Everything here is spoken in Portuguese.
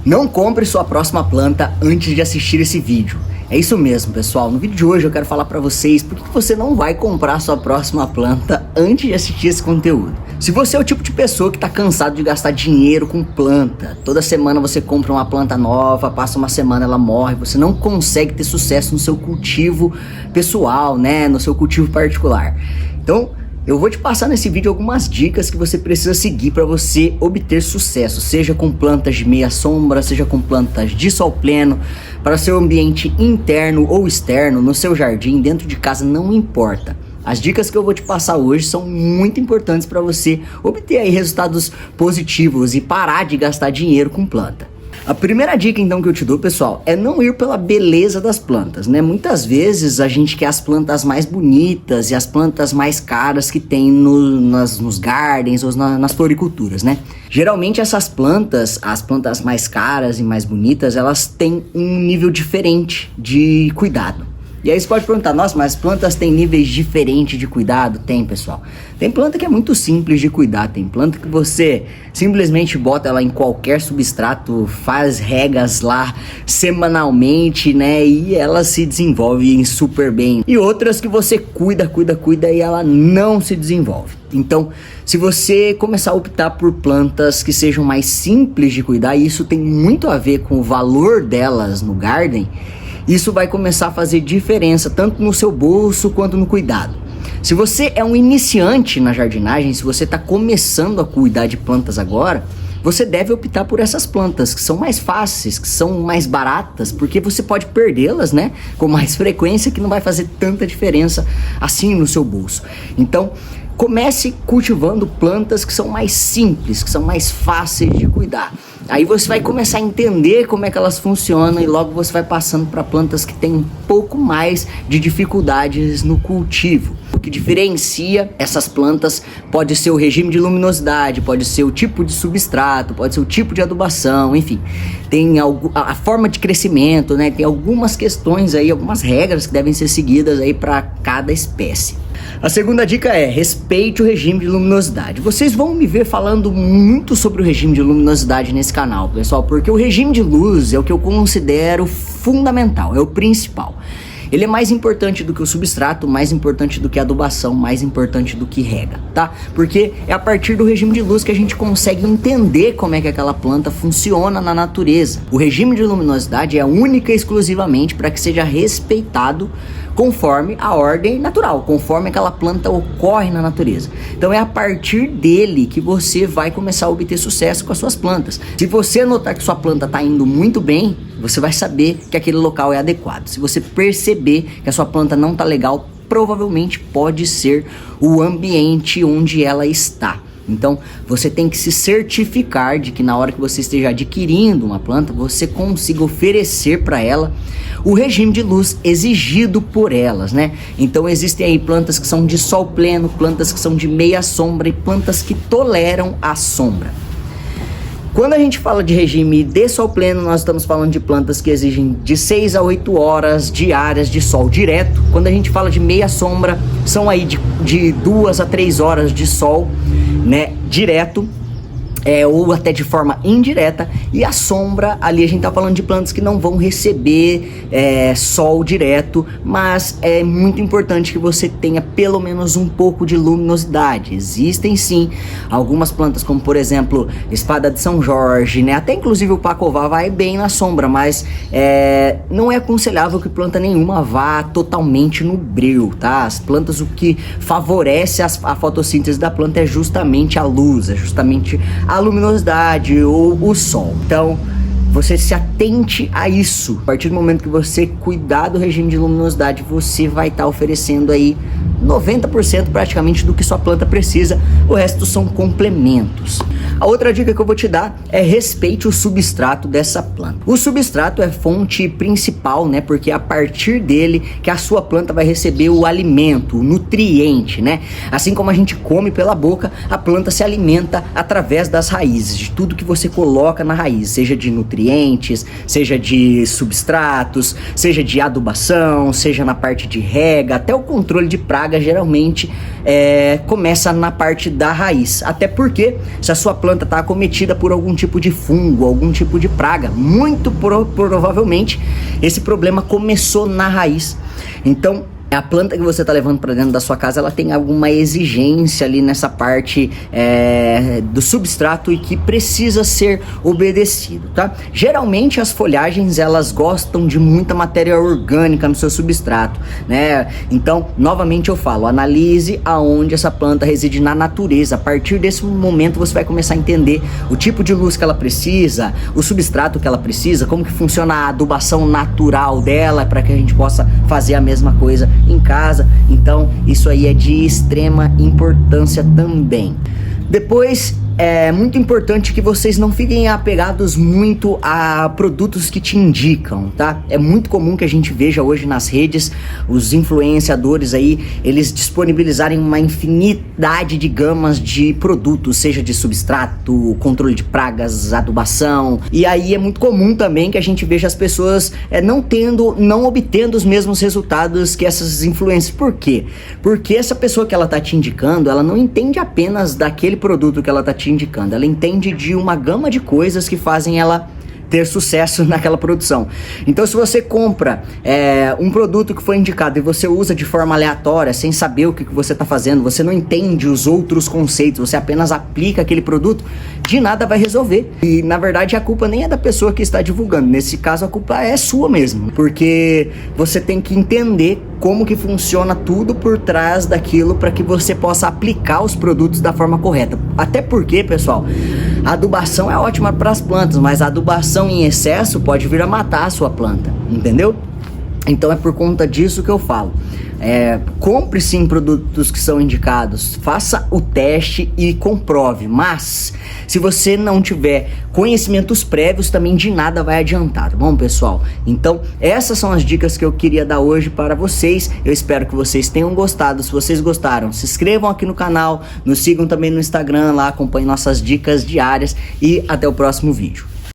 Não compre sua próxima planta antes de assistir esse vídeo. É isso mesmo, pessoal. No vídeo de hoje eu quero falar pra vocês por que você não vai comprar sua próxima planta antes de assistir esse conteúdo. Se você é o tipo de pessoa que tá cansado de gastar dinheiro com planta, toda semana você compra uma planta nova, passa uma semana ela morre, você não consegue ter sucesso no seu cultivo pessoal, né, no seu cultivo particular. Então, eu vou te passar nesse vídeo algumas dicas que você precisa seguir para você obter sucesso, seja com plantas de meia sombra, seja com plantas de sol pleno, para seu ambiente interno ou externo, no seu jardim, dentro de casa, não importa. As dicas que eu vou te passar hoje são muito importantes para você obter aí resultados positivos e parar de gastar dinheiro com planta. A primeira dica então que eu te dou, pessoal, é não ir pela beleza das plantas, né? Muitas vezes a gente quer as plantas mais bonitas e as plantas mais caras que tem nos gardens ou nas floriculturas, né? Geralmente essas plantas, as plantas mais caras e mais bonitas, elas têm um nível diferente de cuidado. E aí você pode perguntar, nossa, mas as plantas têm níveis diferentes de cuidado? Tem, pessoal. Tem planta que é muito simples de cuidar, tem planta que você simplesmente bota ela em qualquer substrato, faz regas lá semanalmente, né, e ela se desenvolve super bem. E outras que você cuida e ela não se desenvolve. Então, se você começar a optar por plantas que sejam mais simples de cuidar, e isso tem muito a ver com o valor delas no garden, isso vai começar a fazer diferença tanto no seu bolso quanto no cuidado. Se você é um iniciante na jardinagem, se você está começando a cuidar de plantas agora, você deve optar por essas plantas que são mais fáceis, que são mais baratas, porque você pode perdê-las, né, com mais frequência, que não vai fazer tanta diferença assim no seu bolso. Então, comece cultivando plantas que são mais simples, que são mais fáceis de cuidar. Aí você vai começar a entender como é que elas funcionam e logo você vai passando para plantas que têm um pouco mais de dificuldades no cultivo. O que diferencia essas plantas pode ser o regime de luminosidade, pode ser o tipo de substrato, pode ser o tipo de adubação, enfim. Tem a forma de crescimento, né? Tem algumas questões aí, algumas regras que devem ser seguidas aí para cada espécie. A segunda dica é: respeite o regime de luminosidade. Vocês vão me ver falando muito sobre o regime de luminosidade nesse canal, pessoal, porque o regime de luz é o que eu considero fundamental, é o principal. Ele é mais importante do que o substrato, mais importante do que a adubação, mais importante do que rega, tá? Porque é a partir do regime de luz que a gente consegue entender como é que aquela planta funciona na natureza. O regime de luminosidade é única e exclusivamente para que seja respeitado conforme a ordem natural, conforme aquela planta ocorre na natureza. Então é a partir dele que você vai começar a obter sucesso com as suas plantas. Se você notar que sua planta está indo muito bem, você vai saber que aquele local é adequado. Se você perceber que a sua planta não está legal, provavelmente pode ser o ambiente onde ela está. Então, você tem que se certificar de que na hora que você esteja adquirindo uma planta, você consiga oferecer para ela o regime de luz exigido por elas, né? Então, existem aí plantas que são de sol pleno, plantas que são de meia sombra e plantas que toleram a sombra. Quando a gente fala de regime de sol pleno, nós estamos falando de plantas que exigem de 6 a 8 horas diárias de sol direto. Quando a gente fala de meia sombra, são aí de 2 a 3 horas de sol, né, direto, ou até de forma indireta. E a sombra, ali a gente tá falando de plantas que não vão receber sol direto, mas é muito importante que você tenha pelo menos um pouco de luminosidade. Existem sim algumas plantas, como por exemplo espada de São Jorge, né? Até inclusive o pacová vai bem na sombra, mas não é aconselhável que planta nenhuma vá totalmente no breu, tá? As plantas, o que favorece a fotossíntese da planta é justamente a luz, é justamente a luminosidade ou o sol. Então, você se atente a isso. A partir do momento que você cuidar do regime de luminosidade, você vai estar oferecendo aí 90% praticamente do que sua planta precisa. O resto são complementos. A outra dica que eu vou te dar é: respeite o substrato dessa planta. O substrato é fonte principal, né? Porque é a partir dele que a sua planta vai receber o alimento, o nutriente, né? Assim como a gente come pela boca, a planta se alimenta através das raízes, de tudo que você coloca na raiz, seja de nutrientes, seja de substratos, seja de adubação, seja na parte de rega, até o controle de praga geralmente começa na parte da raiz. Até porque se a sua planta planta está acometida por algum tipo de fungo, algum tipo de praga, muito provavelmente esse problema começou na raiz. Então, a planta que você está levando para dentro da sua casa, ela tem alguma exigência ali nessa parte do substrato e que precisa ser obedecido, tá? Geralmente as folhagens, elas gostam de muita matéria orgânica no seu substrato, né? Então, novamente eu falo, analise aonde essa planta reside na natureza. A partir desse momento você vai começar a entender o tipo de luz que ela precisa, o substrato que ela precisa, como que funciona a adubação natural dela, para que a gente possa fazer a mesma coisa em casa. Então isso aí é de extrema importância também. Depois, é muito importante que vocês não fiquem apegados muito a produtos que te indicam, tá? É muito comum que a gente veja hoje nas redes os influenciadores aí, eles disponibilizarem uma infinidade de gamas de produtos, seja de substrato, controle de pragas, adubação. E aí é muito comum também que a gente veja as pessoas não obtendo os mesmos resultados que essas influências. Por quê? Porque essa pessoa que ela tá te indicando, ela não entende apenas daquele produto que ela tá te indicando, ela entende de uma gama de coisas que fazem ela ter sucesso naquela produção. Então, se você compra um produto que foi indicado e você usa de forma aleatória, sem saber o que você está fazendo, você não entende os outros conceitos, você apenas aplica aquele produto, de nada vai resolver. E na verdade a culpa nem é da pessoa que está divulgando, nesse caso a culpa é sua mesmo, porque você tem que entender como que funciona tudo por trás daquilo para que você possa aplicar os produtos da forma correta. Até porque, pessoal, a adubação é ótima para as plantas, mas a adubação em excesso pode vir a matar a sua planta, entendeu? Então é por conta disso que eu falo. Compre sim produtos que são indicados, faça o teste e comprove, mas se você não tiver conhecimentos prévios, também de nada vai adiantar, tá bom, pessoal? Então essas são as dicas que eu queria dar hoje para vocês. Eu espero que vocês tenham gostado. Se vocês gostaram, se inscrevam aqui no canal, nos sigam também no Instagram, lá acompanhem nossas dicas diárias e até o próximo vídeo.